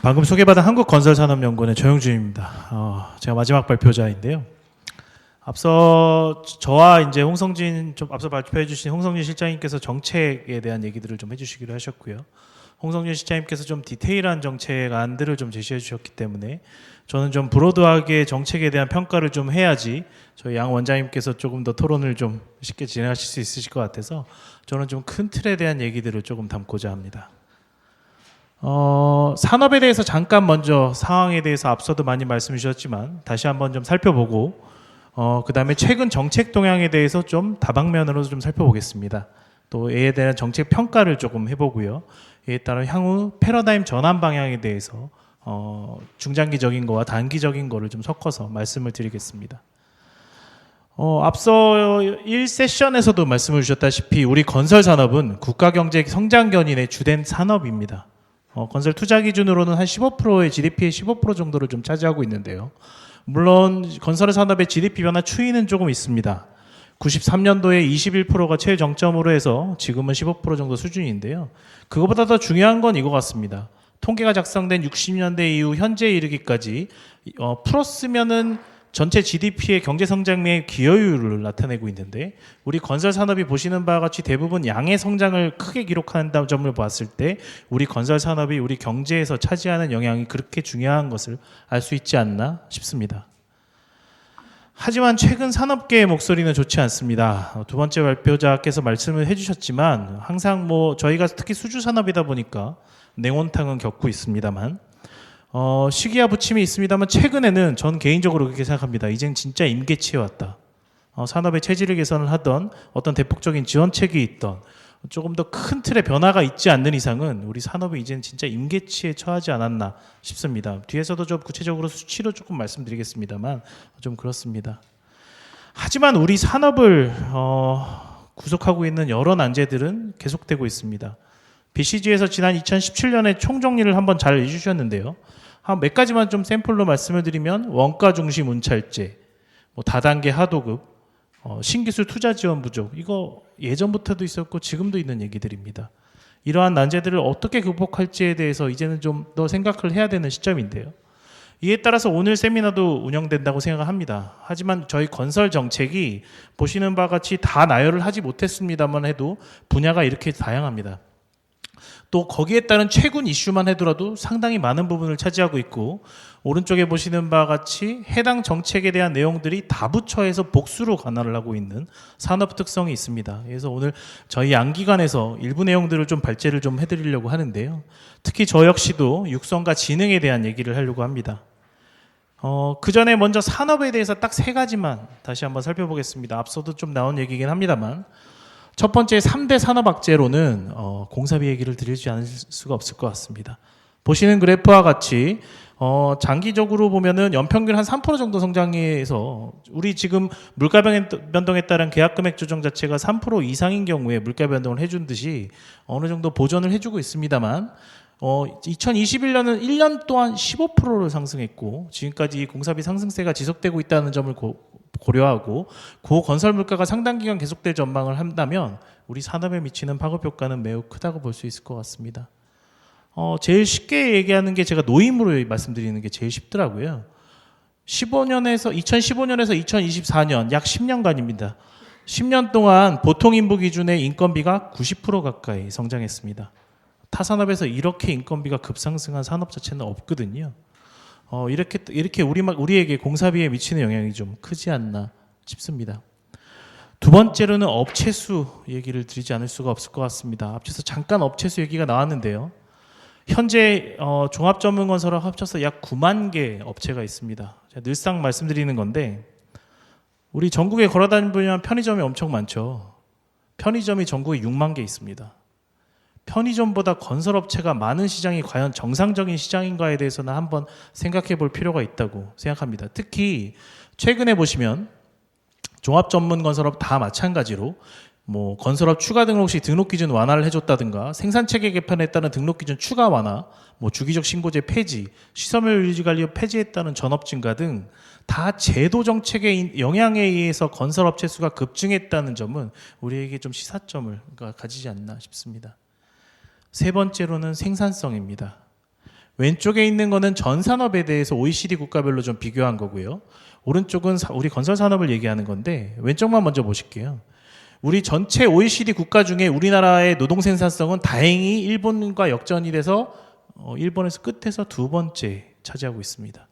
방금 소개받은 한국건설산업연구원의 조영준입니다. 제가 마지막 발표자인데요. 앞서 저와 이제 앞서 발표해주신 홍성진 실장님께서 정책에 대한 얘기들을 좀 해주시기로 하셨고요. 홍성진 실장님께서 좀 디테일한 정책 안들을 좀 제시해 주셨기 때문에 저는 좀 브로드하게 정책에 대한 평가를 좀 해야지 저희 양 원장님께서 조금 더 토론을 좀 쉽게 진행하실 수 있으실 것 같아서 저는 좀 큰 틀에 대한 얘기들을 조금 담고자 합니다. 산업에 대해서 잠깐 먼저 상황에 대해서 앞서도 많이 말씀해 주셨지만 다시 한번 좀 살펴보고 그 다음에 최근 정책 동향에 대해서 좀 다방면으로 좀 살펴보겠습니다. 또 이에 대한 정책 평가를 조금 해보고요. 이에 따라 향후 패러다임 전환 방향에 대해서 중장기적인 거와 단기적인 거를 좀 섞어서 말씀을 드리겠습니다. 앞서 1세션에서도 말씀을 주셨다시피 우리 건설 산업은 국가 경제 성장 견인의 주된 산업입니다. 건설 투자 기준으로는 한 15%의 GDP의 15% 정도를 좀 차지하고 있는데요. 물론 건설 산업의 GDP 변화 추이는 조금 있습니다. 93년도에 21%가 최정점으로 해서 지금은 15% 정도 수준인데요. 그것보다 더 중요한 건 이거 같습니다. 통계가 작성된 60년대 이후 현재에 이르기까지 풀었으면은 전체 GDP의 경제 성장의 기여율을 나타내고 있는데 우리 건설 산업이 보시는 바와 같이 대부분 양의 성장을 크게 기록한다는 점을 봤을 때 우리 건설 산업이 우리 경제에서 차지하는 영향이 그렇게 중요한 것을 알 수 있지 않나 싶습니다. 하지만 최근 산업계의 목소리는 좋지 않습니다. 두 번째 발표자께서 말씀을 해주셨지만 항상 저희가 특히 수주 산업이다 보니까 냉온탕은 겪고 있습니다만 시기와 부침이 있습니다만 최근에는 전 개인적으로 그렇게 생각합니다. 이젠 진짜 임계치에 왔다. 산업의 체질을 개선을 하던 어떤 대폭적인 지원책이 있던 조금 더 큰 틀의 변화가 있지 않는 이상은 우리 산업이 이제는 진짜 임계치에 처하지 않았나 싶습니다. 뒤에서도 좀 구체적으로 수치로 조금 말씀드리겠습니다만 좀 그렇습니다. 하지만 우리 산업을 구속하고 있는 여러 난제들은 계속되고 있습니다. BCG에서 지난 2017년에 총정리를 한번 잘 해주셨는데요. 한 몇 가지만 좀 샘플로 말씀을 드리면 원가 중심 운찰제, 다단계 하도급, 신기술 투자 지원 부족, 이거 예전부터도 있었고 지금도 있는 얘기들입니다. 이러한 난제들을 어떻게 극복할지에 대해서 이제는 좀 더 생각을 해야 되는 시점인데요. 이에 따라서 오늘 세미나도 운영된다고 생각을 합니다. 하지만 저희 건설 정책이 보시는 바와 같이 다 나열을 하지 못했습니다만 해도 분야가 이렇게 다양합니다. 또 거기에 따른 최근 이슈만 하더라도 상당히 많은 부분을 차지하고 있고 오른쪽에 보시는 바와 같이 해당 정책에 대한 내용들이 다부처에서 복수로 관할을 하고 있는 산업 특성이 있습니다. 그래서 오늘 저희 양기관에서 일부 내용들을 좀 발제를 좀 해드리려고 하는데요. 특히 저 역시도 육성과 지능에 대한 얘기를 하려고 합니다. 그 전에 먼저 산업에 대해서 딱 세 가지만 다시 한번 살펴보겠습니다. 앞서도 좀 나온 얘기긴 합니다만 첫 번째 3대 산업악재로는 공사비 얘기를 드리지 않을 수가 없을 것 같습니다. 보시는 그래프와 같이 장기적으로 보면은 연평균 한 3% 정도 성장해서 우리 지금 물가 변동에 따른 계약 금액 조정 자체가 3% 이상인 경우에 물가 변동을 해준 듯이 어느 정도 보전을 해주고 있습니다만 2021년은 1년 동안 15%를 상승했고 지금까지 공사비 상승세가 지속되고 있다는 점을 고려하고 고건설 물가가 상당 기간 계속될 전망을 한다면 우리 산업에 미치는 파급 효과는 매우 크다고 볼 수 있을 것 같습니다. 제일 쉽게 얘기하는 게 제가 노임으로 말씀드리는 게 제일 쉽더라고요. 2015년에서 2024년 약 10년간입니다. 10년 동안 보통 인부 기준의 인건비가 90% 가까이 성장했습니다. 타 산업에서 이렇게 인건비가 급상승한 산업 자체는 없거든요. 이렇게 우리에게 공사비에 미치는 영향이 좀 크지 않나 싶습니다. 두 번째로는 업체 수 얘기를 드리지 않을 수가 없을 것 같습니다. 앞서서 잠깐 업체 수 얘기가 나왔는데요. 현재 종합전문건설업 합쳐서 약 9만 개 업체가 있습니다. 제가 늘상 말씀드리는 건데 우리 전국에 걸어다니면 편의점이 엄청 많죠. 편의점이 전국에 6만 개 있습니다. 편의점보다 건설업체가 많은 시장이 과연 정상적인 시장인가에 대해서는 한번 생각해 볼 필요가 있다고 생각합니다. 특히 최근에 보시면 종합전문건설업 다 마찬가지로 건설업 추가 등록 시 등록 기준 완화를 해줬다든가 생산체계 개편에 따른 등록 기준 추가 완화, 주기적 신고제 폐지, 시설물 유지 관리 폐지했다는 전업 증가 등 다 제도 정책의 영향에 의해서 건설업체 수가 급증했다는 점은 우리에게 좀 시사점을 가지지 않나 싶습니다. 세 번째로는 생산성입니다. 왼쪽에 있는 거는 전 산업에 대해서 OECD 국가별로 좀 비교한 거고요. 오른쪽은 우리 건설 산업을 얘기하는 건데 왼쪽만 먼저 보실게요. 우리 전체 OECD 국가 중에 우리나라의 노동 생산성은 다행히 일본과 역전이 돼서 일본에서 끝에서 두 번째 차지하고 있습니다.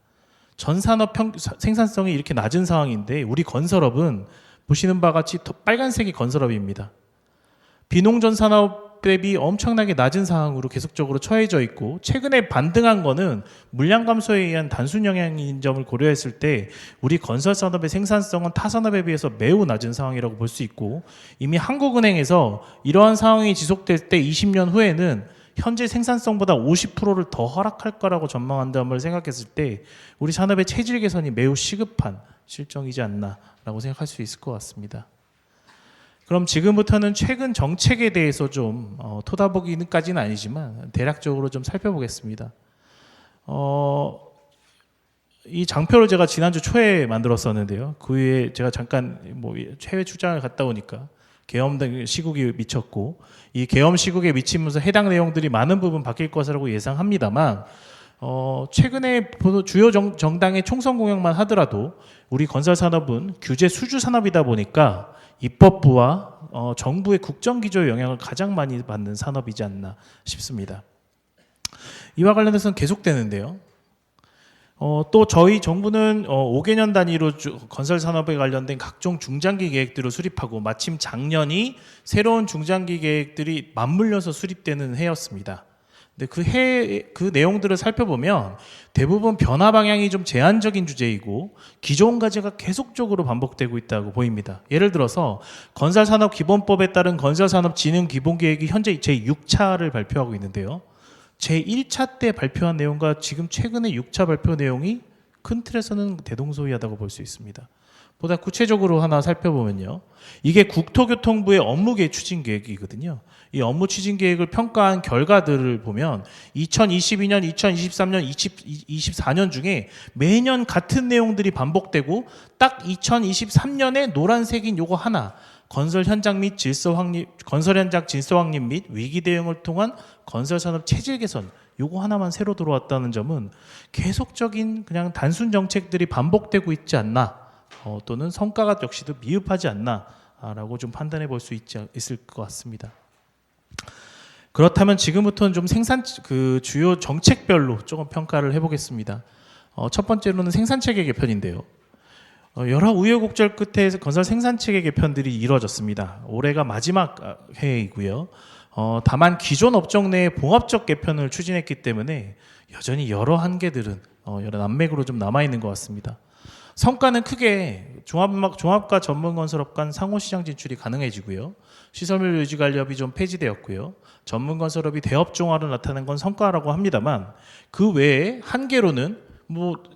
전 산업 생산성이 이렇게 낮은 상황인데 우리 건설업은 보시는 바와 같이 빨간색이 건설업입니다. 비농전 산업 대비 엄청나게 낮은 상황으로 계속적으로 처해져 있고 최근에 반등한 거는 물량 감소에 의한 단순 영향인 점을 고려했을 때 우리 건설 산업의 생산성은 타 산업에 비해서 매우 낮은 상황이라고 볼 수 있고 이미 한국은행에서 이러한 상황이 지속될 때 20년 후에는 현재 생산성보다 50%를 더 허락할 거라고 전망한다는 생각했을 때 우리 산업의 체질 개선이 매우 시급한 실정이지 않나라고 생각할 수 있을 것 같습니다. 그럼 지금부터는 최근 정책에 대해서 좀 토다보기까지는 아니지만 대략적으로 좀 살펴보겠습니다. 이 장표를 제가 지난주 초에 만들었었는데요. 그 후에 제가 잠깐 해외 출장을 갔다 오니까 계엄 등 시국이 미쳤고 이 계엄 시국에 미치면서 해당 내용들이 많은 부분 바뀔 것이라고 예상합니다만 최근에 주요 정당의 총선 공약만 하더라도 우리 건설 산업은 규제 수주 산업이다 보니까 입법부와 정부의 국정기조의 영향을 가장 많이 받는 산업이지 않나 싶습니다. 이와 관련해서는 계속되는데요. 또 저희 정부는 5개년 단위로 건설 산업에 관련된 각종 중장기 계획들을 수립하고 마침 작년이 새로운 중장기 계획들이 맞물려서 수립되는 해였습니다. 근데 그 내용들을 살펴보면 대부분 변화 방향이 좀 제한적인 주제이고 기존 과제가 계속적으로 반복되고 있다고 보입니다. 예를 들어서 건설산업기본법에 따른 건설산업진흥기본계획이 현재 제6차를 발표하고 있는데요. 제1차 때 발표한 내용과 지금 최근에 6차 발표 내용이 큰 틀에서는 대동소이하다고 볼 수 있습니다. 보다 구체적으로 하나 살펴보면요. 이게 국토교통부의 업무계획 추진계획이거든요. 이 업무 추진계획을 평가한 결과들을 보면 2022년, 2023년, 2024년 중에 매년 같은 내용들이 반복되고 딱 2023년에 노란색인 요거 하나 건설 현장 질서 확립 및 위기 대응을 통한 건설 산업 체질 개선 요거 하나만 새로 들어왔다는 점은 계속적인 그냥 단순 정책들이 반복되고 있지 않나 또는 성과가 역시도 미흡하지 않나라고 좀 판단해 볼 수 있을 것 같습니다. 그렇다면 지금부터는 좀 주요 정책별로 조금 평가를 해보겠습니다. 첫 번째로는 생산체계 개편인데요. 여러 우여곡절 끝에 건설 생산체계 개편들이 이루어졌습니다. 올해가 마지막 해이고요. 다만 기존 업종 내의 봉합적 개편을 추진했기 때문에 여전히 여러 한계들은 여러 난맥으로 좀 남아있는 것 같습니다. 성과는 크게 종합과 전문건설업 간 상호시장 진출이 가능해지고요. 시설물 유지관리업이 좀 폐지되었고요. 전문건설업이 대업종화로 나타난 건 성과라고 합니다만 그 외에 한계로는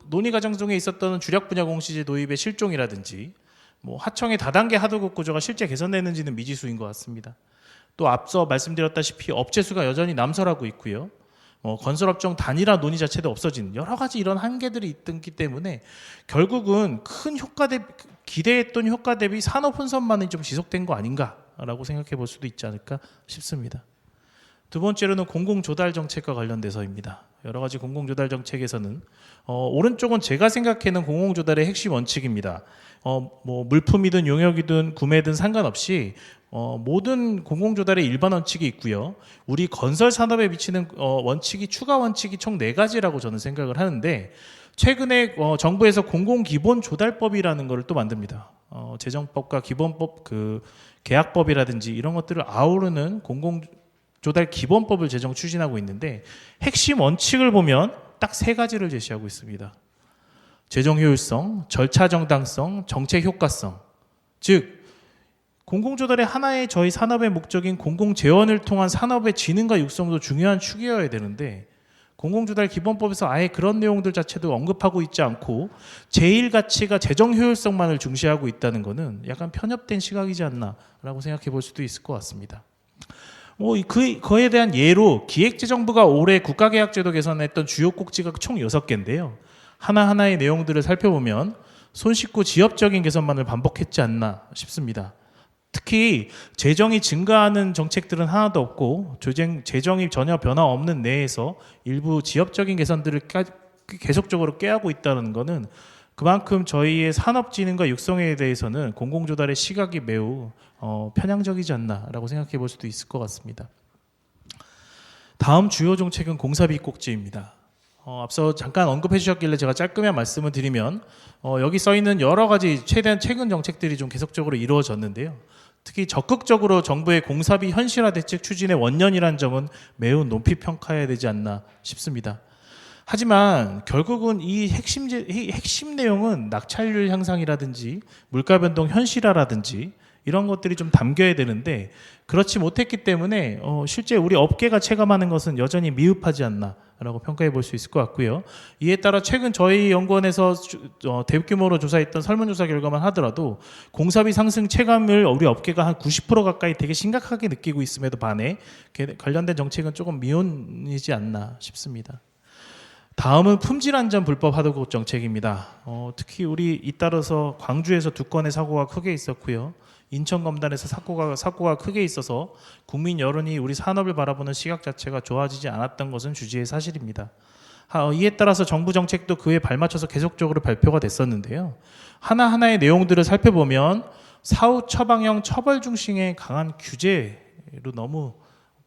논의 과정 중에 있었던 주력 분야 공시제 도입의 실종이라든지 하청의 다단계 하도급 구조가 실제 개선되는지는 미지수인 것 같습니다. 또 앞서 말씀드렸다시피 업체 수가 여전히 남설하고 있고요. 건설업종 단일화 논의 자체도 없어진 여러 가지 이런 한계들이 있기 때문에 결국은 큰 기대했던 효과 대비 산업 혼선만이 좀 지속된 거 아닌가라고 생각해 볼 수도 있지 않을까 싶습니다. 두 번째로는 공공조달 정책과 관련돼서입니다. 여러 가지 공공조달 정책에서는 오른쪽은 제가 생각하는 공공조달의 핵심 원칙입니다. 물품이든 용역이든 구매든 상관없이 모든 공공조달의 일반 원칙이 있고요. 우리 건설 산업에 미치는 추가 원칙이 총 4가지라고 저는 생각을 하는데 최근에 정부에서 공공기본조달법이라는 것을 또 만듭니다. 재정법과 기본법, 계약법이라든지 이런 것들을 아우르는 공공조달 기본법을 추진하고 있는데 핵심 원칙을 보면 딱 3가지를 제시하고 있습니다. 재정 효율성, 절차 정당성, 정책 효과성. 즉 공공조달의 하나의 저희 산업의 목적인 공공재원을 통한 산업의 진흥과 육성도 중요한 축이어야 되는데 공공조달 기본법에서 아예 그런 내용들 자체도 언급하고 있지 않고 제1가치가 재정 효율성만을 중시하고 있다는 것은 약간 편협된 시각이지 않나라고 생각해 볼 수도 있을 것 같습니다. 그에 대한 예로 기획재정부가 올해 국가계약제도 개선했던 주요 꼭지가 총 6개인데요. 하나하나의 내용들을 살펴보면 손쉽고 지엽적인 개선만을 반복했지 않나 싶습니다. 특히 재정이 증가하는 정책들은 하나도 없고 재정이 전혀 변화 없는 내에서 일부 지역적인 개선들을 계속적으로 꾀하고 있다는 것은 그만큼 저희의 산업진흥과 육성에 대해서는 공공조달의 시각이 매우 편향적이지 않나라고 생각해 볼 수도 있을 것 같습니다. 다음 주요 정책은 공사비 꼭지입니다. 앞서 잠깐 언급해 주셨길래 제가 짧게만 말씀을 드리면 여기 써 있는 여러 가지 최근 정책들이 좀 계속적으로 이루어졌는데요. 특히 적극적으로 정부의 공사비 현실화 대책 추진의 원년이라는 점은 매우 높이 평가해야 되지 않나 싶습니다. 하지만 결국은 이 핵심 내용은 낙찰률 향상이라든지 물가 변동 현실화라든지 이런 것들이 좀 담겨야 되는데 그렇지 못했기 때문에 실제 우리 업계가 체감하는 것은 여전히 미흡하지 않나라고 평가해 볼 수 있을 것 같고요. 이에 따라 최근 저희 연구원에서 대규모로 조사했던 설문조사 결과만 하더라도 공사비 상승 체감을 우리 업계가 한 90% 가까이 되게 심각하게 느끼고 있음에도 반해 관련된 정책은 조금 미온이지 않나 싶습니다. 다음은 품질 안전 불법 하도급 정책입니다. 특히 우리 잇따라서 광주에서 2건의 사고가 크게 있었고요. 인천 검단에서 사고가 크게 있어서 국민 여론이 우리 산업을 바라보는 시각 자체가 좋아지지 않았던 것은 주지의 사실입니다. 이에 따라서 정부 정책도 그에 발맞춰서 계속적으로 발표가 됐었는데요. 하나하나의 내용들을 살펴보면 사후 처방형 처벌 중심의 강한 규제로 너무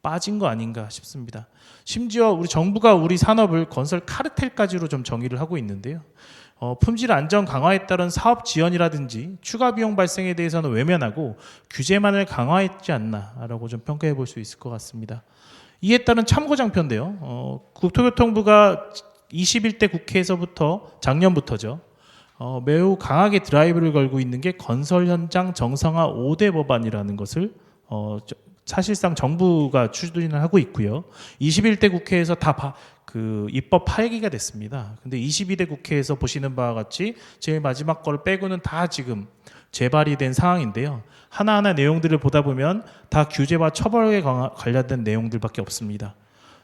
빠진 거 아닌가 싶습니다. 심지어 우리 정부가 우리 산업을 건설 카르텔까지로 좀 정의를 하고 있는데요. 품질 안전 강화에 따른 사업 지연이라든지 추가 비용 발생에 대해서는 외면하고 규제만을 강화했지 않나라고 좀 평가해 볼 수 있을 것 같습니다. 이에 따른 참고장표인데요. 국토교통부가 21대 국회에서부터 작년부터죠. 매우 강하게 드라이브를 걸고 있는 게 건설 현장 정상화 5대 법안이라는 것을 사실상 정부가 추진을 하고 있고요. 21대 국회에서 다 입법 파기가 됐습니다. 근데 22대 국회에서 보시는 바와 같이 제일 마지막 거를 빼고는 다 지금 재발이 된 상황인데요. 하나하나 내용들을 보다 보면 다 규제와 처벌에 관련된 내용들밖에 없습니다.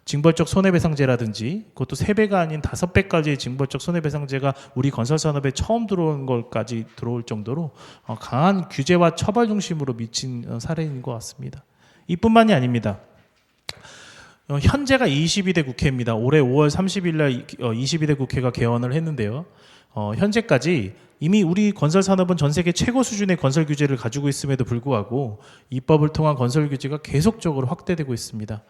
징벌적 손해배상제라든지 그것도 3배가 아닌 5배까지의 징벌적 손해배상제가 우리 건설산업에 처음 들어온 것까지 들어올 정도로 강한 규제와 처벌 중심으로 미친 사례인 것 같습니다. 이뿐만이 아닙니다. 현재가 22대 국회입니다. 올해 5월 30일 날 22대 국회가 개원을 했는데요. 현재까지 이미 우리 건설 산업은 전 세계 최고 수준의 건설 규제를 가지고 있음에도 불구하고 입법을 통한 건설 규제가 계속적으로 확대되고 있습니다.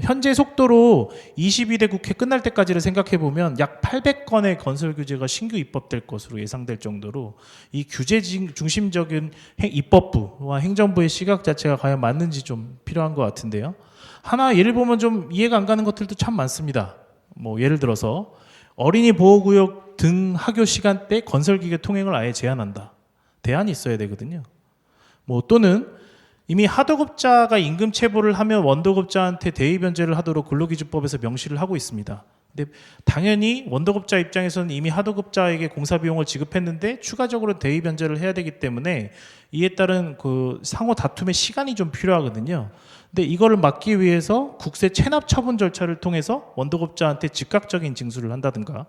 현재 속도로 22대 국회 끝날 때까지를 생각해 보면 약 800건의 건설 규제가 신규 입법될 것으로 예상될 정도로 이 규제 중심적인 입법부와 행정부의 시각 자체가 과연 맞는지 좀 필요한 것 같은데요. 하나 예를 보면 좀 이해가 안 가는 것들도 참 많습니다. 예를 들어서 어린이 보호구역 등 학교 시간대 건설기계 통행을 아예 제한한다. 대안이 있어야 되거든요. 또는 이미 하도급자가 임금 체불을 하면 원도급자한테 대의 변제를 하도록 근로기준법에서 명시를 하고 있습니다. 근데 당연히 원도급자 입장에서는 이미 하도급자에게 공사비용을 지급했는데 추가적으로 대의 변제를 해야 되기 때문에 이에 따른 상호 다툼의 시간이 좀 필요하거든요. 근데 이거를 막기 위해서 국세 체납 처분 절차를 통해서 원도급자한테 즉각적인 징수를 한다든가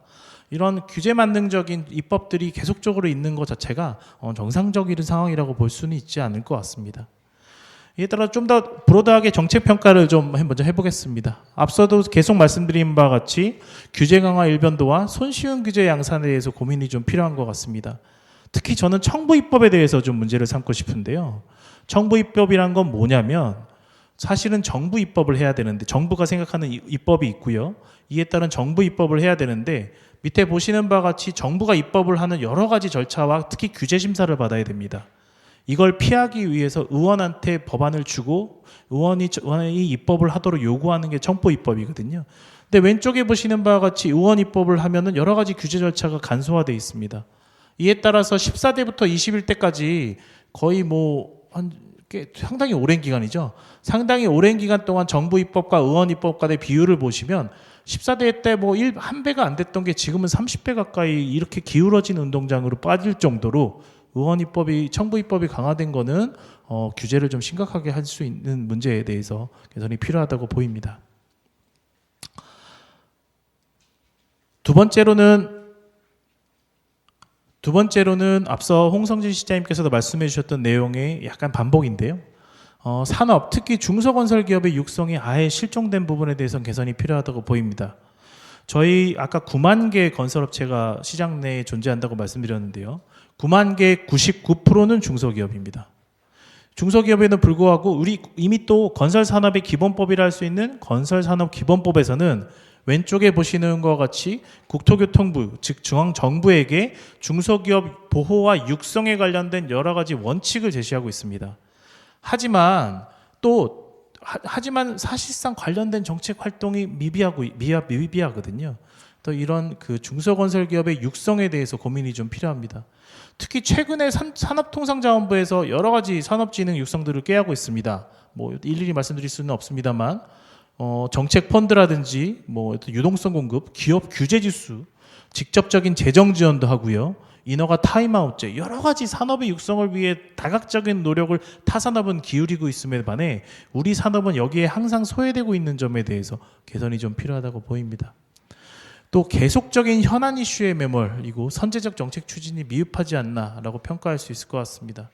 이런 규제 만능적인 입법들이 계속적으로 있는 것 자체가 정상적인 상황이라고 볼 수는 있지 않을 것 같습니다. 이에 따라 좀 더 브로드하게 정책 평가를 좀 먼저 해보겠습니다. 앞서도 계속 말씀드린 바와 같이 규제 강화 일변도와 손쉬운 규제 양산에 대해서 고민이 좀 필요한 것 같습니다. 특히 저는 청부 입법에 대해서 좀 문제를 삼고 싶은데요. 청부 입법이란 건 뭐냐면 사실은 정부 입법을 해야 되는데 정부가 생각하는 입법이 있고요. 이에 따른 정부 입법을 해야 되는데 밑에 보시는 바와 같이 정부가 입법을 하는 여러 가지 절차와 특히 규제 심사를 받아야 됩니다. 이걸 피하기 위해서 의원한테 법안을 주고 의원이 입법을 하도록 요구하는 게 청부 입법이거든요. 근데 왼쪽에 보시는 바와 같이 의원 입법을 하면은 여러 가지 규제 절차가 간소화되어 있습니다. 이에 따라서 14대부터 21대까지 거의 상당히 오랜 기간이죠. 상당히 오랜 기간 동안 정부 입법과 의원 입법 간의 비율을 보시면 14대 때 1배가 안 됐던 게 지금은 30배 가까이 이렇게 기울어진 운동장으로 빠질 정도로 의원 입법이 청부 입법이 강화된 거는 규제를 좀 심각하게 할 수 있는 문제에 대해서 개선이 필요하다고 보입니다. 두 번째로는 두 번째로는 앞서 홍성진 시장님께서도 말씀해 주셨던 내용의 약간 반복인데요. 산업, 특히 중소건설 기업의 육성이 아예 실종된 부분에 대해서는 개선이 필요하다고 보입니다. 저희 아까 9만 개 건설업체가 시장 내에 존재한다고 말씀드렸는데요. 9만 개 99%는 중소기업입니다. 중소기업에는 불구하고 우리 이미 또 건설산업의 기본법이라 할 수 있는 건설산업기본법에서는 왼쪽에 보시는 것과 같이 국토교통부, 즉 중앙정부에게 중소기업 보호와 육성에 관련된 여러 가지 원칙을 제시하고 있습니다. 하지만 사실상 관련된 정책 활동이 미비하거든요. 또 이런 그 중소건설 기업의 육성에 대해서 고민이 좀 필요합니다. 특히 최근에 산업통상자원부에서 여러 가지 산업진흥 육성들을 꾀하고 있습니다. 뭐 일일이 말씀드릴 수는 없습니다만 정책 펀드라든지 뭐 유동성 공급, 기업 규제 지수, 직접적인 재정 지원도 하고요. 인허가 타임아웃제, 여러 가지 산업의 육성을 위해 다각적인 노력을 타 산업은 기울이고 있음에 반해 우리 산업은 여기에 항상 소외되고 있는 점에 대해서 개선이 좀 필요하다고 보입니다. 또 계속적인 현안 이슈에 매몰이고 선제적 정책 추진이 미흡하지 않나라고 평가할 수 있을 것 같습니다.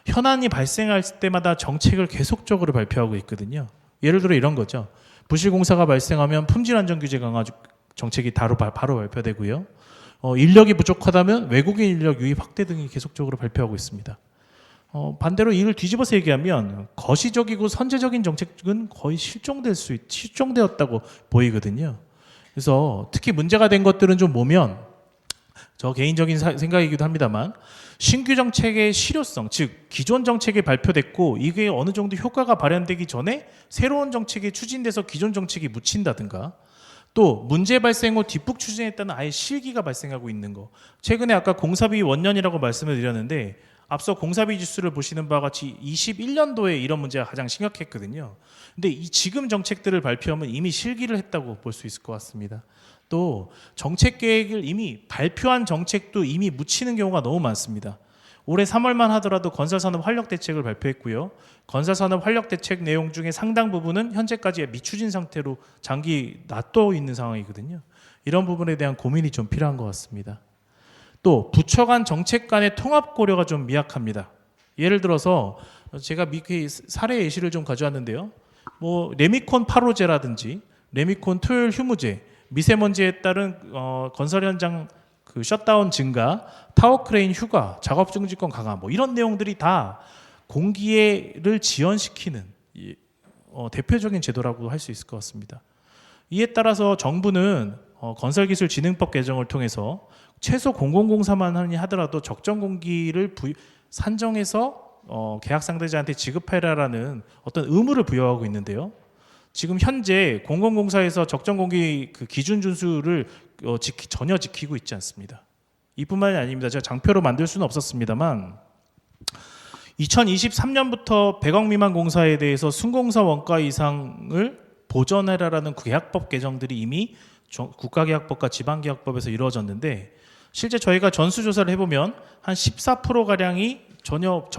현안이 발생할 때마다 정책을 계속적으로 발표하고 있거든요. 예를 들어 이런 거죠. 부실공사가 발생하면 품질안전 규제 강화 정책이 바로 발표되고요. 인력이 부족하다면 외국인 인력 유입 확대 등이 계속적으로 발표하고 있습니다. 반대로 이를 뒤집어서 얘기하면 거시적이고 선제적인 정책은 거의 실종되었다고 보이거든요. 그래서 특히 문제가 된 것들은 좀 보면 저 개인적인 생각이기도 합니다만 신규 정책의 실효성, 즉 기존 정책이 발표됐고 이게 어느 정도 효과가 발현되기 전에 새로운 정책이 추진돼서 기존 정책이 묻힌다든가 또 문제 발생 후 뒷북 추진했다는 아예 실기가 발생하고 있는 거. 최근에 아까 공사비 원년이라고 말씀을 드렸는데 앞서 공사비 지수를 보시는 바와 같이 21년도에 이런 문제가 가장 심각했거든요. 근데 이 지금 정책들을 발표하면 이미 실기를 했다고 볼 수 있을 것 같습니다. 또 정책 계획을 이미 발표한 정책도 이미 묻히는 경우가 너무 많습니다. 올해 3월만 하더라도 건설산업 활력대책을 발표했고요. 건설산업 활력대책 내용 중에 상당 부분은 현재까지 미추진 상태로 장기 놔둬 있는 상황이거든요. 이런 부분에 대한 고민이 좀 필요한 것 같습니다. 또 부처 간 정책 간의 통합 고려가 좀 미약합니다. 예를 들어서 제가 사례 예시를 좀 가져왔는데요. 뭐 레미콘 8호제라든지 레미콘 토요일 휴무제, 미세먼지에 따른 건설 현장 셧다운 증가, 타워 크레인 휴가, 작업 중지권 강화 뭐 이런 내용들이 다 공기를 지연시키는 대표적인 제도라고 할 수 있을 것 같습니다. 이에 따라서 정부는 건설기술진흥법 개정을 통해서 최소 공공공사만 하더라도 적정 공기를 산정해서 계약 상대자한테 지급해라라는 어떤 의무를 부여하고 있는데요. 지금 현재 공공공사에서 적정 공기 기준 준수를 전혀 지키고 있지 않습니다. 이뿐만이 아닙니다. 제가 장표로 만들 수는 없었습니다만 2023년부터 100억 미만 공사에 대해서 순공사 원가 이상을 보전해라라는 계약법 개정들이 이미 국가계약법과 지방계약법에서 이루어졌는데 실제 저희가 전수조사를 해보면 한 14%가량이 전혀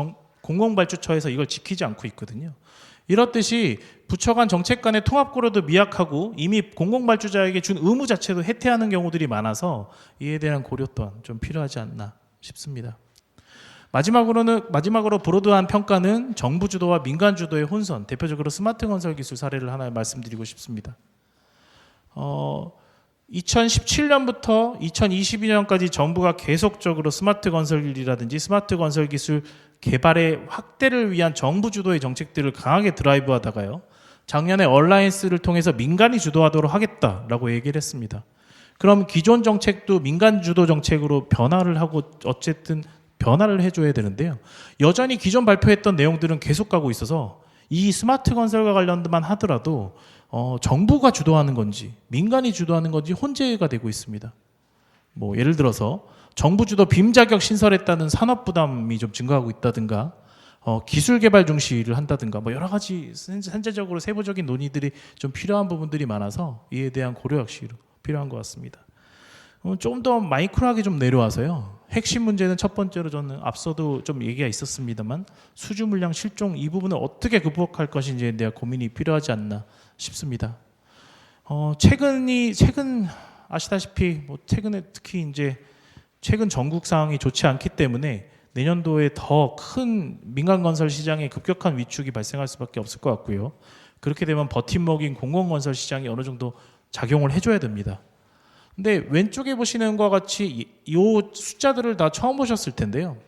공공발주처에서 이걸 지키지 않고 있거든요. 이렇듯이 부처 간 정책 간의 통합 고려도 미약하고 이미 공공발주자에게 준 의무 자체도 해태하는 경우들이 많아서 이에 대한 고려 또한 좀 필요하지 않나 싶습니다. 마지막으로 브로드한 평가는 정부 주도와 민간 주도의 혼선, 대표적으로 스마트 건설 기술 사례를 하나 말씀드리고 싶습니다. 2017년부터 2022년까지 정부가 계속적으로 스마트 건설이라든지 스마트 건설 기술 개발의 확대를 위한 정부 주도의 정책들을 강하게 드라이브하다가요. 작년에 얼라이언스를 통해서 민간이 주도하도록 하겠다라고 얘기를 했습니다. 그럼 기존 정책도 민간 주도 정책으로 변화를 하고 어쨌든 변화를 해줘야 되는데요. 여전히 기존 발표했던 내용들은 계속 가고 있어서 이 스마트 건설과 관련만 하더라도 정부가 주도하는 건지 민간이 주도하는 건지 혼재가 되고 있습니다. 뭐 예를 들어서 정부 주도 빔 자격 신설했다는 산업 부담이 좀 증가하고 있다든가 기술 개발 중시를 한다든가 뭐 여러 가지 현재적으로 세부적인 논의들이 좀 필요한 부분들이 많아서 이에 대한 고려 역시 필요한 것 같습니다. 좀 더 마이크로하게 좀 내려와서요. 핵심 문제는 첫 번째로 저는 앞서도 좀 얘기가 있었습니다만 수주 물량 실종 이 부분을 어떻게 극복할 것인지에 대한 고민이 필요하지 않나 싶습니다. 최근 아시다시피 뭐 최근에 특히 이제 최근 전국 상황이 좋지 않기 때문에 내년도에 더 큰 민간 건설 시장에 급격한 위축이 발생할 수밖에 없을 것 같고요. 그렇게 되면 버팀목인 공공건설 시장이 어느 정도 작용을 해줘야 됩니다. 근데 왼쪽에 보시는 것과 같이 이 숫자들을 다 처음 보셨을 텐데요.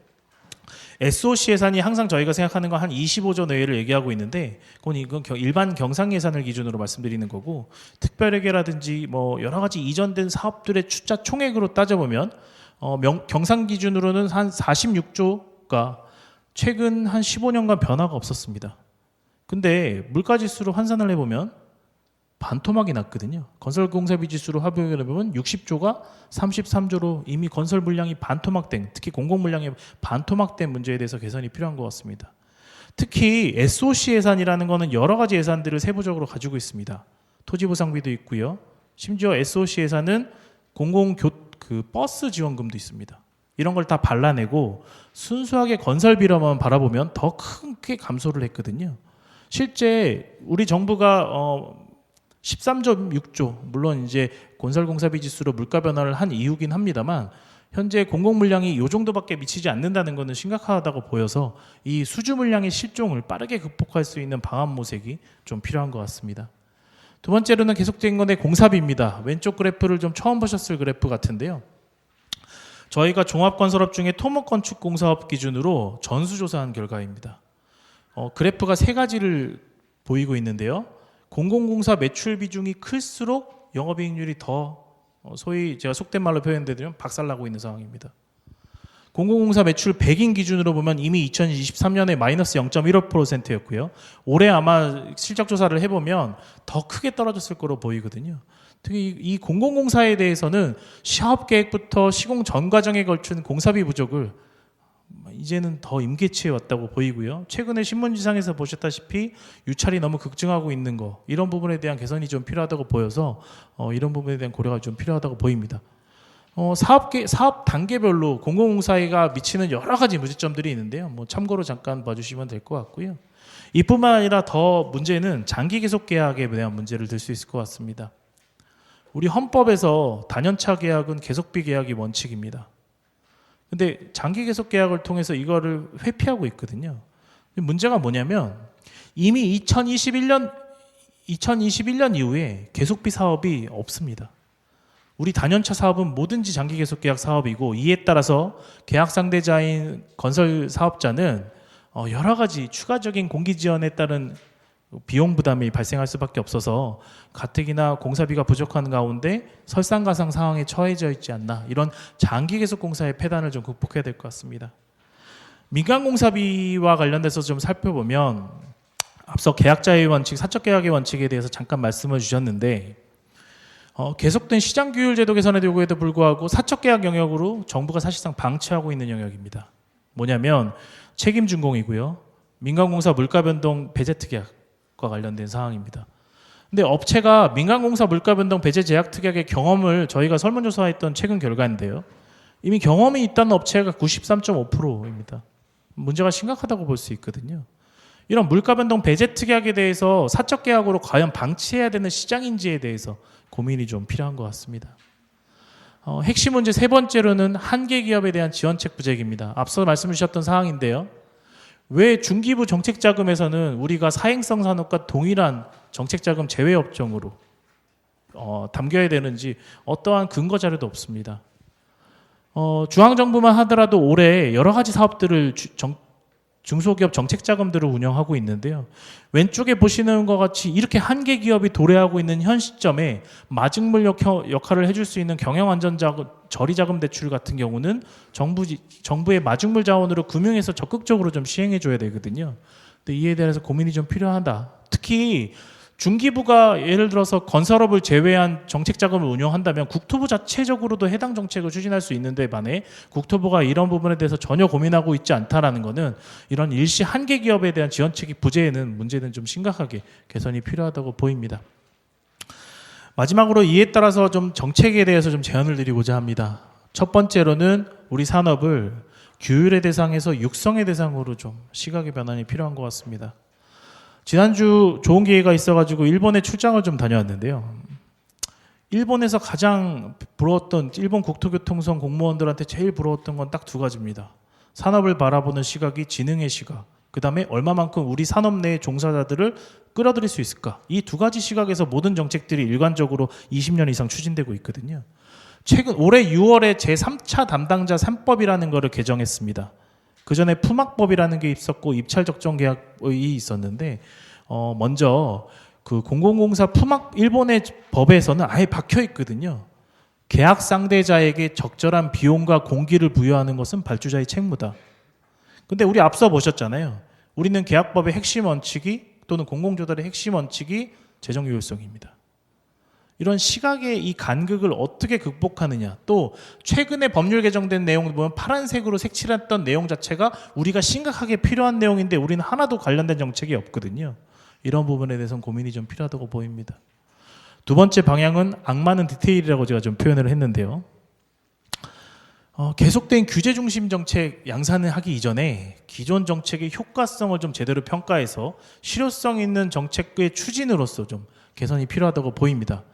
SOC 예산이 항상 저희가 생각하는 건 한 25조 내외를 얘기하고 있는데 이건 일반 경상 예산을 기준으로 말씀드리는 거고, 특별회계라든지 뭐 여러 가지 이전된 사업들의 숫자 총액으로 따져보면 경상 기준으로는 한 46조가 최근 한 15년간 변화가 없었습니다. 근데 물가지수로 환산을 해보면 반토막이 났거든요. 건설공사비 지수로 합의를 해보면 60조가 33조로 이미 건설 물량이 반토막된, 특히 공공 물량이 반토막된 문제에 대해서 개선이 필요한 것 같습니다. 특히 SOC 예산이라는 것은 여러 가지 예산들을 세부적으로 가지고 있습니다. 토지보상비도 있고요. 심지어 SOC 예산은 버스 지원금도 있습니다. 이런 걸 다 발라내고 순수하게 건설비로만 바라보면 더 크게 감소를 했거든요. 실제 우리 정부가 13.6조, 물론 이제 건설공사비 지수로 물가 변화를 한 이유긴 합니다만, 현재 공공 물량이 이 정도밖에 미치지 않는다는 것은 심각하다고 보여서 이 수주 물량의 실종을 빠르게 극복할 수 있는 방안 모색이 좀 필요한 것 같습니다. 두 번째로는 계속된 건데 공사비입니다. 왼쪽 그래프를 좀 처음 보셨을 그래프 같은데요. 저희가 종합건설업 중에 토목건축공사업 기준으로 전수조사한 결과입니다. 그래프가 세 가지를 보이고 있는데요. 공공공사 매출 비중이 클수록 영업이익률이 더 소위 제가 속된 말로 표현드리면 박살나고 있는 상황입니다. 공공공사 매출 100인 기준으로 보면 이미 2023년에 마이너스 0.15%였고요. 올해 아마 실적 조사를 해보면 더 크게 떨어졌을 거로 보이거든요. 특히 이 공공공사에 대해서는 사업 계획부터 시공 전 과정에 걸친 공사비 부족을 이제는 더 임계치에 왔다고 보이고요. 최근에 신문지상에서 보셨다시피 유찰이 너무 급증하고 있는 거, 이런 부분에 대한 개선이 좀 필요하다고 보여서 이런 부분에 대한 고려가 좀 필요하다고 보입니다. 사업 단계별로 공공공사가 미치는 여러 가지 문제점들이 있는데요. 참고로 잠깐 봐주시면 될 것 같고요. 이뿐만 아니라 더 문제는 장기 계속 계약에 대한 문제를 들 수 있을 것 같습니다. 우리 헌법에서 단연차 계약은 계속비 계약이 원칙입니다. 근데 장기 계속 계약을 통해서 이거를 회피하고 있거든요. 문제가 뭐냐면 이미 2021년 이후에 계속비 사업이 없습니다. 우리 단연차 사업은 뭐든지 장기 계속 계약 사업이고, 이에 따라서 계약 상대자인 건설 사업자는 여러 가지 추가적인 공기 지원에 따른 비용 부담이 발생할 수밖에 없어서 가뜩이나 공사비가 부족한 가운데 설상가상 상황에 처해져 있지 않나, 이런 장기 계속 공사의 폐단을 좀 극복해야 될 것 같습니다. 민간 공사비와 관련돼서 좀 살펴보면 앞서 계약자의 원칙, 사적 계약의 원칙에 대해서 잠깐 말씀을 주셨는데, 계속된 시장 규율 제도 개선의 요구에도 불구하고 사적 계약 영역으로 정부가 사실상 방치하고 있는 영역입니다. 뭐냐면 책임 준공이고요. 민간공사 물가 변동 배제 특약과 관련된 사항입니다. 근데 업체가 민간공사 물가 변동 배제 제약 특약의 경험을 저희가 설문조사했던 최근 결과인데요. 이미 경험이 있다는 업체가 93.5%입니다. 문제가 심각하다고 볼 수 있거든요. 이런 물가 변동 배제 특약에 대해서 사적 계약으로 과연 방치해야 되는 시장인지에 대해서 고민이 좀 필요한 것 같습니다. 핵심 문제 세 번째로는 한계 기업에 대한 지원책 부재입니다. 앞서 말씀 주셨던 사항인데요. 왜 중기부 정책자금에서는 우리가 사행성 산업과 동일한 정책자금 제외 업종으로 담겨야 되는지 어떠한 근거 자료도 없습니다. 중앙정부만 하더라도 올해 여러 가지 사업들을 중소기업 정책자금들을 운영하고 있는데요. 왼쪽에 보시는 것 같이 이렇게 한계 기업이 도래하고 있는 현 시점에 마중물 역할을 해줄 수 있는 경영안전자금, 저리자금 대출 같은 경우는 정부의 마중물 자원으로 금융에서 적극적으로 좀 시행해줘야 되거든요. 근데 이에 대해서 고민이 좀 필요하다. 특히 중기부가 예를 들어서 건설업을 제외한 정책자금을 운영한다면 국토부 자체적으로도 해당 정책을 추진할 수 있는데 반해 국토부가 이런 부분에 대해서 전혀 고민하고 있지 않다라는 것은 이런 일시 한계 기업에 대한 지원책이 부재에는 문제는 좀 심각하게 개선이 필요하다고 보입니다. 마지막으로 이에 따라서 좀 정책에 대해서 좀 제안을 드리고자 합니다. 첫 번째로는 우리 산업을 규율의 대상에서 육성의 대상으로 좀 시각의 변환이 필요한 것 같습니다. 지난주 좋은 기회가 있어가지고 일본에 출장을 좀 다녀왔는데요. 일본에서 가장 부러웠던 일본 국토교통성 공무원들한테 제일 부러웠던 건 딱 두 가지입니다. 산업을 바라보는 시각이 지능의 시각. 그다음에 얼마만큼 우리 산업 내 종사자들을 끌어들일 수 있을까? 이 두 가지 시각에서 모든 정책들이 일관적으로 20년 이상 추진되고 있거든요. 최근 올해 6월에 제3차 담당자 3법이라는 것을 개정했습니다. 그 전에 품학법이라는 게 있었고 입찰 적정 계약이 있었는데 먼저 그 공공공사 품학 일본의 법에서는 아예 박혀 있거든요. 계약 상대자에게 적절한 비용과 공기를 부여하는 것은 발주자의 책무다. 근데 우리 앞서 보셨잖아요. 우리는 계약법의 핵심 원칙이 또는 공공조달의 핵심 원칙이 재정 유효성입니다. 이런 시각의 이 간극을 어떻게 극복하느냐. 또 최근에 법률 개정된 내용을 보면 파란색으로 색칠했던 내용 자체가 우리가 심각하게 필요한 내용인데 우리는 하나도 관련된 정책이 없거든요. 이런 부분에 대해서는 고민이 좀 필요하다고 보입니다. 두 번째 방향은 악마는 디테일이라고 제가 좀 표현을 했는데요. 계속된 규제 중심 정책 양산을 하기 이전에 기존 정책의 효과성을 좀 제대로 평가해서 실효성 있는 정책의 추진으로서 좀 개선이 필요하다고 보입니다.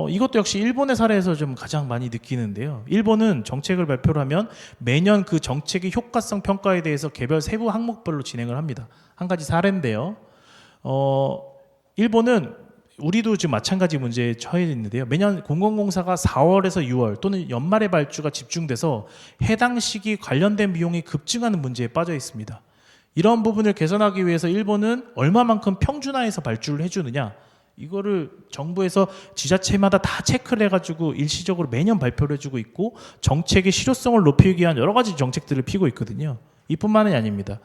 이것도 역시 일본의 사례에서 좀 가장 많이 느끼는데요. 일본은 정책을 발표를 하면 매년 그 정책의 효과성 평가에 대해서 개별 세부 항목별로 진행을 합니다. 한 가지 사례인데요. 일본은 우리도 지금 마찬가지 문제에 처해 있는데요. 매년 공공공사가 4월에서 6월 또는 연말에 발주가 집중돼서 해당 시기 관련된 비용이 급증하는 문제에 빠져 있습니다. 이런 부분을 개선하기 위해서 일본은 얼마만큼 평준화해서 발주를 해주느냐, 이거를 정부에서 지자체마다 다 체크를 해가지고 일시적으로 매년 발표를 해주고 있고 정책의 실효성을 높이기 위한 여러 가지 정책들을 피고 있거든요. 이뿐만이 아닙니다.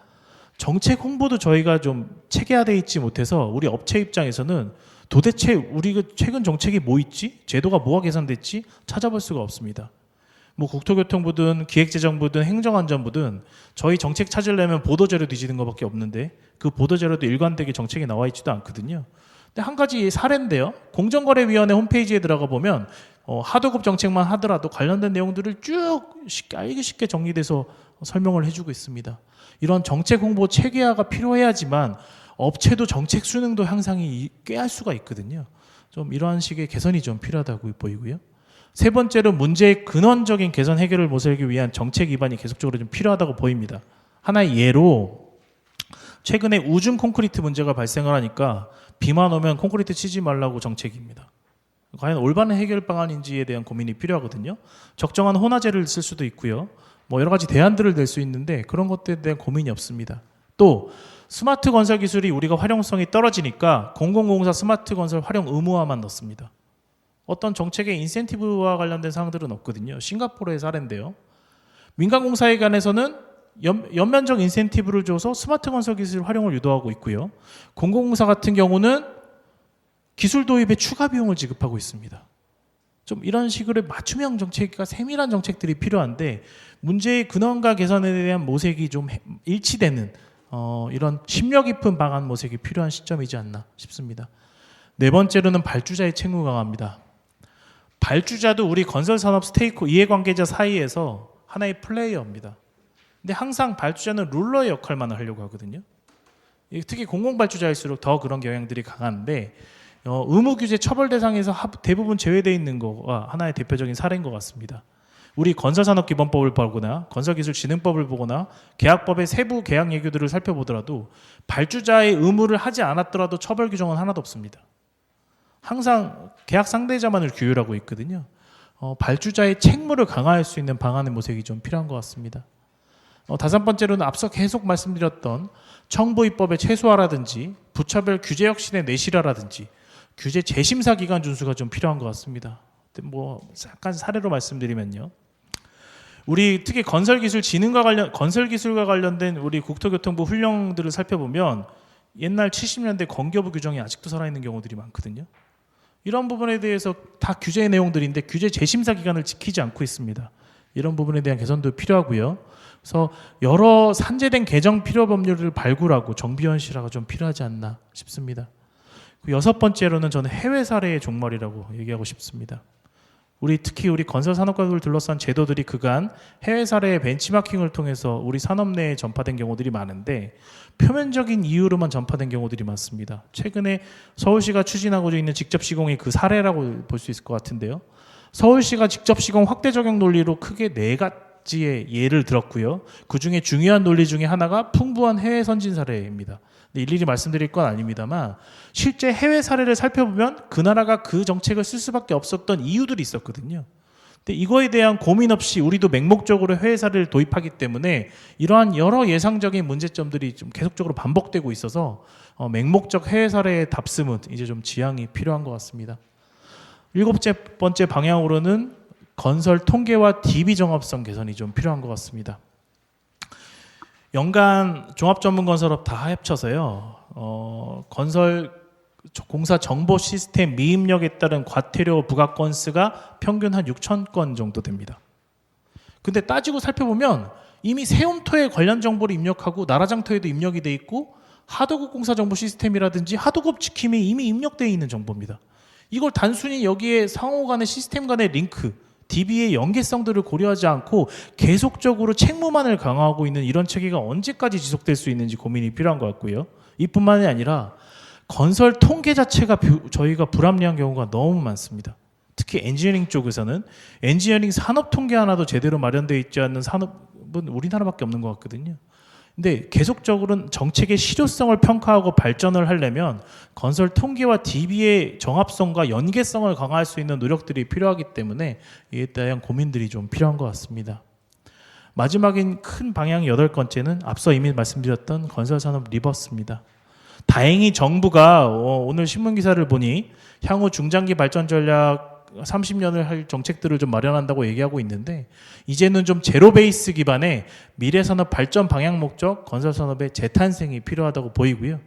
정책 홍보도 저희가 좀 체계화되어 있지 못해서 우리 업체 입장에서는 도대체 우리 최근 정책이 뭐 있지? 제도가 뭐가 개선됐지? 찾아볼 수가 없습니다. 뭐 국토교통부든 기획재정부든 행정안전부든 저희 정책 찾으려면 보도자료 뒤지는 것밖에 없는데 그 보도자료도 일관되게 정책이 나와 있지도 않거든요. 근데 한 가지 사례인데요. 공정거래위원회 홈페이지에 들어가 보면 하도급 정책만 하더라도 관련된 내용들을 쭉 알기 쉽게 정리돼서 설명을 해주고 있습니다. 이런 정책 홍보 체계화가 필요해야지만 업체도 정책 수능도 향상이 꾀할 수가 있거든요. 좀 이러한 식의 개선이 좀 필요하다고 보이고요. 세 번째로 문제의 근원적인 개선 해결을 모색하기 위한 정책 기반이 계속적으로 좀 필요하다고 보입니다. 하나의 예로 최근에 우중 콘크리트 문제가 발생을 하니까 비만 오면 콘크리트 치지 말라고 정책입니다. 과연 올바른 해결 방안인지에 대한 고민이 필요하거든요. 적정한 혼화재를 쓸 수도 있고요. 뭐 여러 가지 대안들을 낼 수 있는데 그런 것들에 대한 고민이 없습니다. 또 스마트 건설 기술이 우리가 활용성이 떨어지니까 공공공사 스마트 건설 활용 의무화만 넣습니다. 어떤 정책의 인센티브와 관련된 사항들은 없거든요. 싱가포르의 사례인데요. 민간공사에 관해서는 연면적 인센티브를 줘서 스마트 건설 기술 활용을 유도하고 있고요. 공공공사 같은 경우는 기술 도입에 추가 비용을 지급하고 있습니다. 좀 이런 식으로 맞춤형 정책과 세밀한 정책들이 필요한데 문제의 근원과 개선에 대한 모색이 좀 일치되는 이런 심력 깊은 방안 모색이 필요한 시점이지 않나 싶습니다. 네 번째로는 발주자의 책무 강화입니다. 발주자도 우리 건설산업 스테이크 이해관계자 사이에서 하나의 플레이어입니다. 근데 항상 발주자는 룰러의 역할만 하려고 하거든요. 특히 공공발주자일수록 더 그런 경향들이 강한데 의무규제 처벌 대상에서 대부분 제외되어 있는 거가 하나의 대표적인 사례인 것 같습니다. 우리 건설산업기본법을 보거나 건설기술진흥법을 보거나 계약법의 세부 계약 예규들을 살펴보더라도 발주자의 의무를 하지 않았더라도 처벌 규정은 하나도 없습니다. 항상 계약 상대자만을 규율하고 있거든요. 발주자의 책무를 강화할 수 있는 방안의 모색이 좀 필요한 것 같습니다. 다섯 번째로는 앞서 계속 말씀드렸던 청부입법의 최소화라든지 부처별 규제 혁신의 내실화라든지 규제 재심사 기간 준수가 좀 필요한 것 같습니다. 뭐 잠깐 사례로 말씀드리면요. 우리 특히 건설기술과 관련된 우리 국토교통부 훈령들을 살펴보면 옛날 70년대 건교부 규정이 아직도 살아있는 경우들이 많거든요. 이런 부분에 대해서 다 규제의 내용들인데 규제 재심사 기간을 지키지 않고 있습니다. 이런 부분에 대한 개선도 필요하고요. 그래서 여러 산재된 개정 필요 법률을 발굴하고 정비현실화가 좀 필요하지 않나 싶습니다. 여섯 번째로는 저는 해외 사례의 종말이라고 얘기하고 싶습니다. 특히 우리 건설 산업과를 둘러싼 제도들이 그간 해외 사례의 벤치마킹을 통해서 우리 산업 내에 전파된 경우들이 많은데 표면적인 이유로만 전파된 경우들이 많습니다. 최근에 서울시가 추진하고 있는 직접 시공이 그 사례라고 볼 수 있을 것 같은데요. 서울시가 직접 시공 확대 적용 논리로 크게 네 가지의 예를 들었고요. 그 중에 중요한 논리 중에 하나가 풍부한 해외 선진 사례입니다. 일일이 말씀드릴 건 아닙니다만 실제 해외 사례를 살펴보면 그 나라가 그 정책을 쓸 수밖에 없었던 이유들이 있었거든요. 근데 이거에 대한 고민 없이 우리도 맹목적으로 해외 사례를 도입하기 때문에 이러한 여러 예상적인 문제점들이 좀 계속적으로 반복되고 있어서 맹목적 해외 사례의 답습은 이제 좀 지양이 필요한 것 같습니다. 7번째 방향으로는 건설 통계와 DB 정합성 개선이 좀 필요한 것 같습니다. 연간 종합전문건설업 다 합쳐서요. 건설 공사 정보 시스템 미입력에 따른 과태료 부과 건수가 평균 한 6천 건 정도 됩니다. 근데 따지고 살펴보면 이미 세움토에 관련 정보를 입력하고 나라장터에도 입력이 돼 있고 하도급 공사 정보 시스템이라든지 하도급 지킴에 이미 입력되어 있는 정보입니다. 이걸 단순히 여기에 상호 간의 시스템 간의 링크 DB의 연계성들을 고려하지 않고 계속적으로 책무만을 강화하고 있는 이런 체계가 언제까지 지속될 수 있는지 고민이 필요한 것 같고요. 이뿐만이 아니라 건설 통계 자체가 저희가 불합리한 경우가 너무 많습니다. 특히 엔지니어링 쪽에서는 엔지니어링 산업 통계 하나도 제대로 마련되어 있지 않는 산업은 우리나라밖에 없는 것 같거든요. 근데 계속적으로 정책의 실효성을 평가하고 발전을 하려면 건설 통계와 DB의 정합성과 연계성을 강화할 수 있는 노력들이 필요하기 때문에 이에 대한 고민들이 좀 필요한 것 같습니다. 마지막인 큰 방향 8번째는 앞서 이미 말씀드렸던 건설산업 리버스입니다. 다행히 정부가 오늘 신문기사를 보니 향후 중장기 발전 전략 30년을 할 정책들을 좀 마련한다고 얘기하고 있는데 이제는 좀 제로 베이스 기반의 미래산업 발전 방향 목적 건설산업의 재탄생이 필요하다고 보이고요.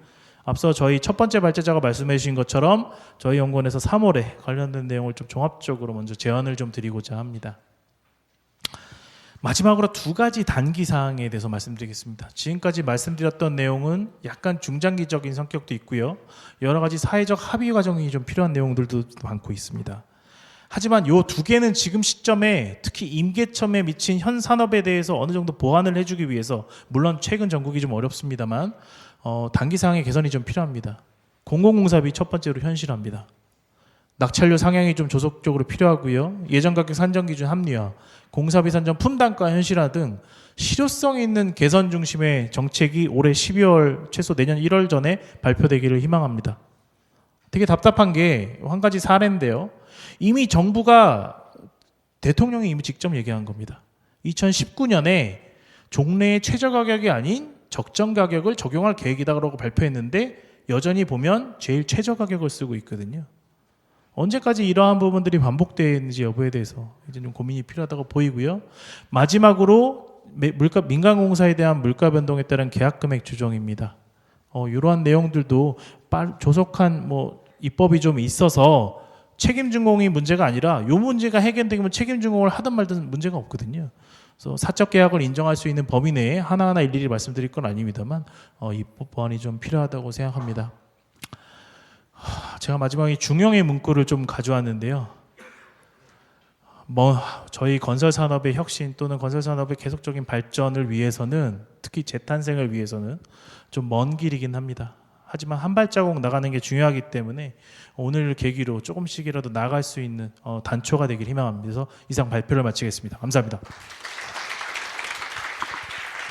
앞서 저희 첫 번째 발제자가 말씀해 주신 것처럼 저희 연구원에서 3월에 관련된 내용을 좀 종합적으로 먼저 제안을 좀 드리고자 합니다. 마지막으로 2가지 단기 사항에 대해서 말씀드리겠습니다. 지금까지 말씀드렸던 내용은 약간 중장기적인 성격도 있고요. 여러 가지 사회적 합의 과정이 좀 필요한 내용들도 많고 있습니다. 하지만 이 2개는 지금 시점에 특히 임계점에 미친 현 산업에 대해서 어느 정도 보완을 해주기 위해서 물론 최근 전국이 좀 어렵습니다만 단기 사항의 개선이 좀 필요합니다. 공공공사비 첫 번째로 현실화입니다. 낙찰료 상향이 좀 조속적으로 필요하고요. 예정가격 산정기준 합리화, 공사비 산정 품단가 현실화 등 실효성 있는 개선 중심의 정책이 올해 12월 최소 내년 1월 전에 발표되기를 희망합니다. 되게 답답한 게 한 가지 사례인데요. 이미 정부가 대통령이 이미 직접 얘기한 겁니다. 2019년에 종래의 최저가격이 아닌 적정가격을 적용할 계획이다라고 발표했는데 여전히 보면 제일 최저가격을 쓰고 있거든요. 언제까지 이러한 부분들이 반복되는지 여부에 대해서 이제 좀 고민이 필요하다고 보이고요. 마지막으로 민간공사에 대한 물가 변동에 따른 계약금액 조정입니다. 이러한 내용들도 조속한 입법이 좀 있어서 책임준공이 문제가 아니라 이 문제가 해결되면 책임준공을 하든 말든 문제가 없거든요. 그래서 사적 계약을 인정할 수 있는 범위 내에 하나하나 일일이 말씀드릴 건 아닙니다만 입법 보완이 좀 필요하다고 생각합니다. 제가 마지막에 중용의 문구를 좀 가져왔는데요. 저희 건설 산업의 혁신 또는 건설 산업의 계속적인 발전을 위해서는 특히 재탄생을 위해서는 좀 먼 길이긴 합니다. 하지만 한 발자국 나가는 게 중요하기 때문에 오늘 계기로 조금씩이라도 나갈 수 있는 단초가 되길 희망합니다. 그래서 이상 발표를 마치겠습니다. 감사합니다.